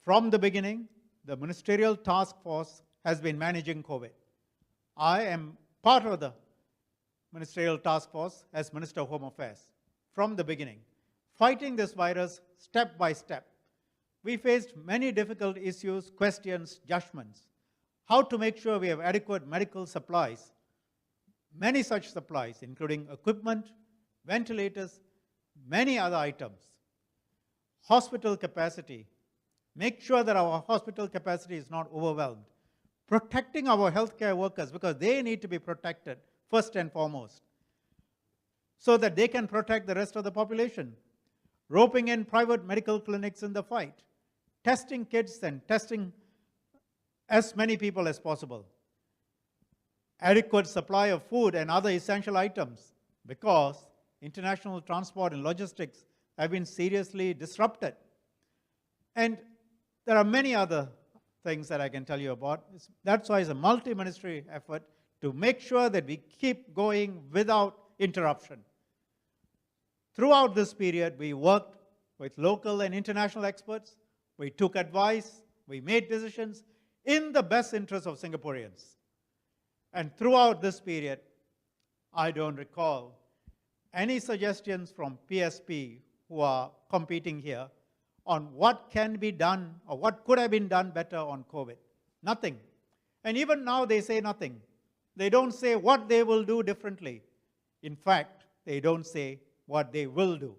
From the beginning, the ministerial task force has been managing COVID. I am part of the ministerial task force as Minister of Home Affairs from the beginning, fighting this virus step by step. We faced many difficult issues, questions, judgments. How to make sure we have adequate medical supplies, many such supplies, including equipment, ventilators, many other items. Hospital capacity, make sure that our hospital capacity is not overwhelmed. Protecting our healthcare workers, because they need to be protected first and foremost, so that they can protect the rest of the population. Roping in private medical clinics in the fight. Testing kids and testing as many people as possible. Adequate supply of food and other essential items, because international transport and logistics have been seriously disrupted. And there are many other things that I can tell you about. That's why it's a multi-ministry effort to make sure that we keep going without interruption. Throughout this period, we worked with local and international experts. We took advice. We made decisions in the best interest of Singaporeans. And throughout this period, I don't recall any suggestions from PSP who are competing here on what can be done or what could have been done better on COVID. Nothing. And even now they say nothing. They don't say what they will do differently. In fact, they don't say what they will do.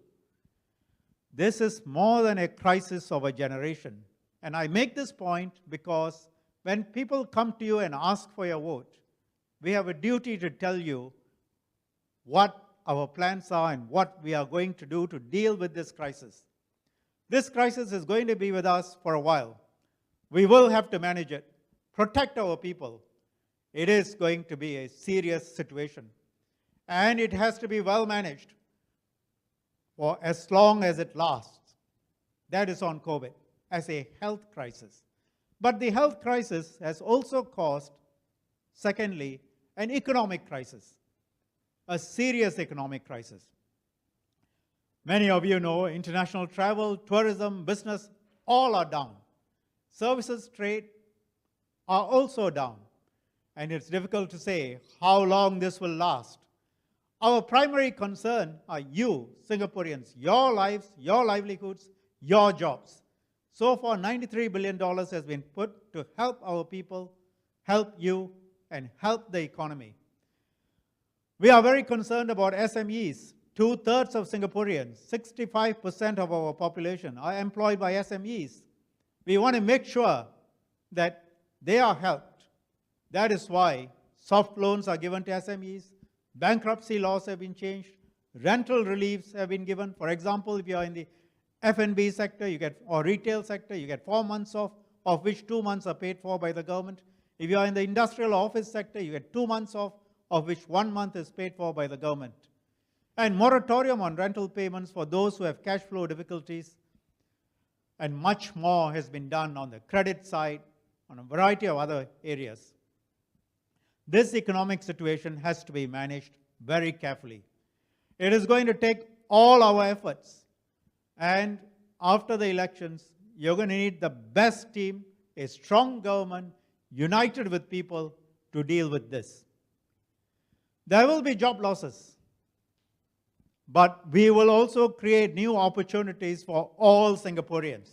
This is more than a crisis of a generation. And I make this point because when people come to you and ask for your vote, we have a duty to tell you what our plans are and what we are going to do to deal with this crisis. This crisis is going to be with us for a while. We will have to manage it, protect our people. It is going to be a serious situation. And it has to be well managed for as long as it lasts. That is on COVID, as a health crisis. But the health crisis has also caused, secondly, an economic crisis, a serious economic crisis. Many of you know international travel, tourism, business, all are down. Services, trade are also down. And it's difficult to say how long this will last. Our primary concern are you, Singaporeans, your lives, your livelihoods, your jobs. So far, $93 billion has been put to help our people, help you, and help the economy. We are very concerned about SMEs. 2/3 of Singaporeans, 65% of our population are employed by SMEs. We want to make sure that they are helped. That is why soft loans are given to SMEs, bankruptcy laws have been changed, rental reliefs have been given. For example, if you are in the F&B sector, or retail sector, you get 4 months off, of which 2 months are paid for by the government. If you are in the industrial office sector, you get 2 months off, of which 1 month is paid for by the government. And moratorium on rental payments for those who have cash flow difficulties. And much more has been done on the credit side, on a variety of other areas. This economic situation has to be managed very carefully. It is going to take all our efforts. And after the elections, you're going to need the best team, a strong government, united with people to deal with this. There will be job losses. But we will also create new opportunities for all Singaporeans.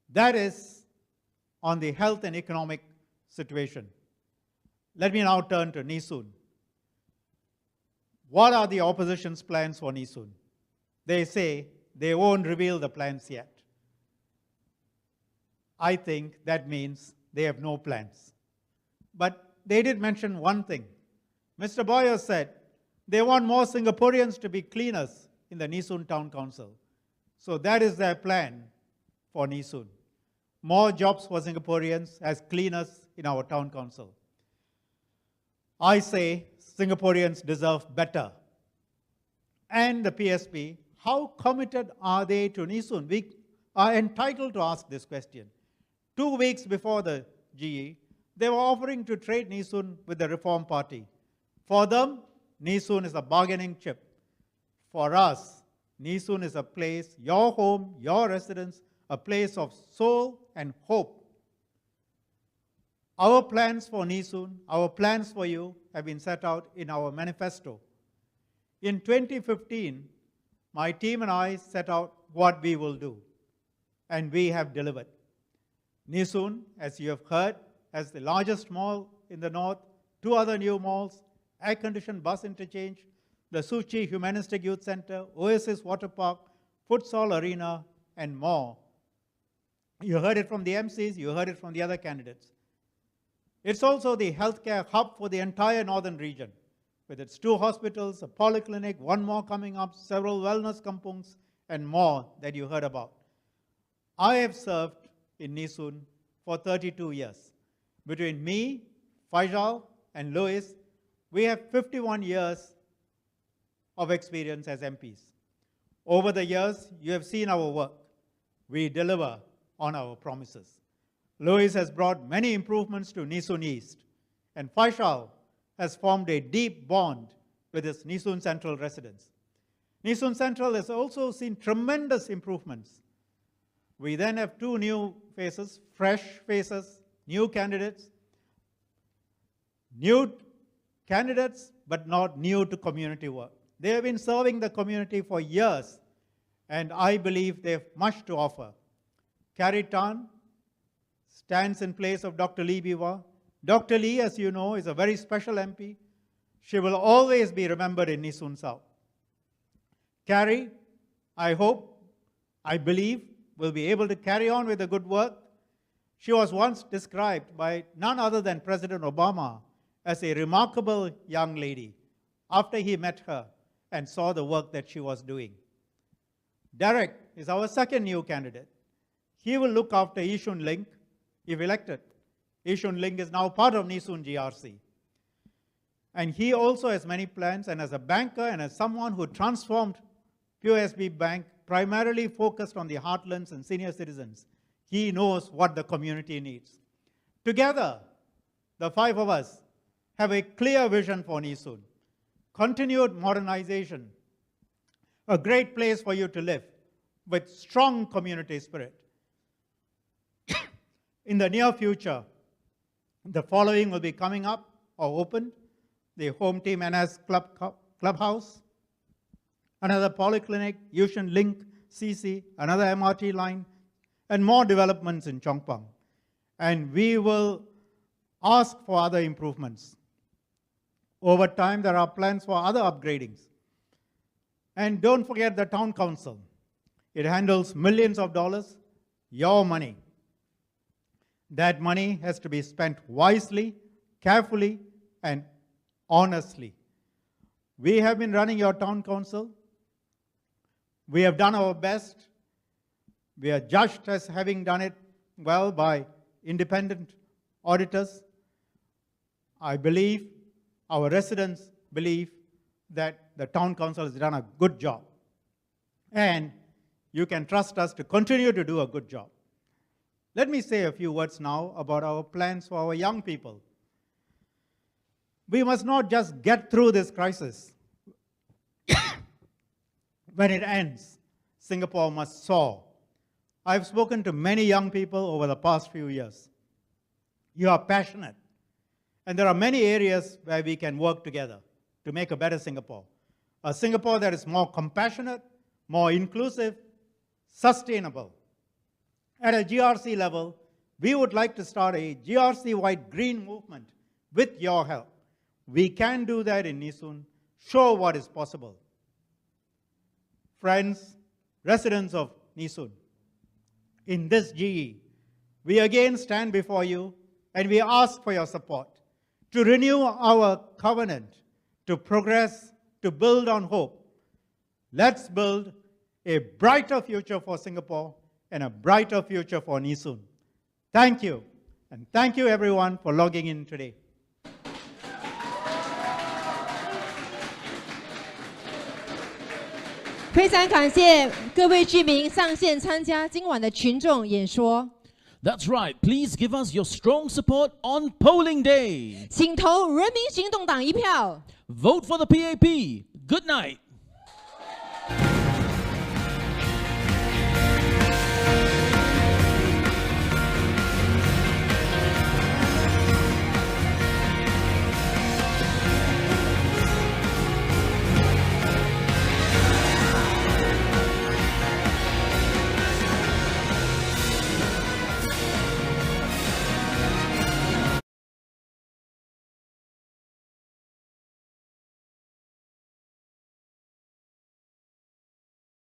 That is on the health and economic situation. Let me now turn to Nee Soon. What are the opposition's plans for Nee Soon? They say they won't reveal the plans yet. I think that means they have no plans. But they did mention one thing. Mr. Boyer said, they want more Singaporeans to be cleaners in the Nee Soon Town Council. So that is their plan for Nee Soon. More jobs for Singaporeans as cleaners in our town council. I say Singaporeans deserve better. And the PSP, how committed are they to Nee Soon? We are entitled to ask this question. 2 weeks before the GE, they were offering to trade Nee Soon with the Reform Party. For them, Nee Soon is a bargaining chip. For us, Nee Soon is a place, your home, your residence, a place of soul and hope. Our plans for Nee Soon, our plans for you have been set out in our manifesto. In 2015, my team and I set out what we will do, and we have delivered. Nee Soon, as you have heard, has the largest mall in the north, 2 other new malls, air-conditioned bus interchange, the Suu Kyi Humanistic Youth Center, Oasis Water Park, Futsal Arena, and more. You heard it from the MCs, you heard it from the other candidates. It's also the healthcare hub for the entire northern region, with its 2 hospitals, a polyclinic, 1 more coming up, several wellness kampungs, and more that you heard about. I have served in Nee Soon for 32 years. Between me, Faishal, and Liew, we have 51 years of experience as MPs. Over the years, you have seen our work. We deliver on our promises. Liew has brought many improvements to Nee Soon East, and Faishal has formed a deep bond with his Nee Soon Central residents. Nee Soon Central has also seen tremendous improvements. We then have 2 new faces, fresh faces, new candidates but not new to community work. They have been serving the community for years, and I believe they have much to offer. Carrie Tan stands in place of Dr. Liew. Dr. Lee, as you know, is a very special MP. She will always be remembered in Nee Soon South. Carrie, I hope, I believe, will be able to carry on with the good work. She was once described by none other than President Obama as a remarkable young lady after he met her and saw the work that she was doing. Derrick is our second new candidate. He will look after Yishun Link if elected. Yishun Link is now part of Nee Soon GRC. And he also has many plans, and as a banker and as someone who transformed POSB Bank, primarily focused on the heartlands and senior citizens, he knows what the community needs. Together, the 5 of us have a clear vision for Nee Soon. Continued modernization, a great place for you to live with strong community spirit. In the near future, the following will be coming up or opened: the Home Team NS Clubhouse, another polyclinic, Yishun Link CC, another MRT line, and more developments in Chongpang. And we will ask for other improvements. Over time, there are plans for other upgradings. And don't forget the town council. It handles millions of dollars, your money. That money has to be spent wisely, carefully, and honestly. We have been running your town council. We have done our best. We are judged as having done it well by independent auditors. I believe, our residents believe, that the town council has done a good job. And you can trust us to continue to do a good job. Let me say a few words now about our plans for our young people. We must not just get through this crisis. When it ends, Singapore must soar. I've spoken to many young people over the past few years. You are passionate, and there are many areas where we can work together to make a better Singapore. A Singapore that is more compassionate, more inclusive, sustainable. At a GRC level, we would like to start a GRC-wide green movement with your help. We can do that in Nee Soon. Show what is possible. Friends, residents of Nee Soon, in this GE, we again stand before you and we ask for your support to renew our covenant, to progress, to build on hope. Let's build a brighter future for Singapore and a brighter future for Nee Soon. Thank you, and thank you everyone for logging in today. 非常感谢各位居民上线参加今晚的群众演说。That's right. Please give us your strong support on polling day. 请投人民行动党一票。 Vote for the PAP. Good night.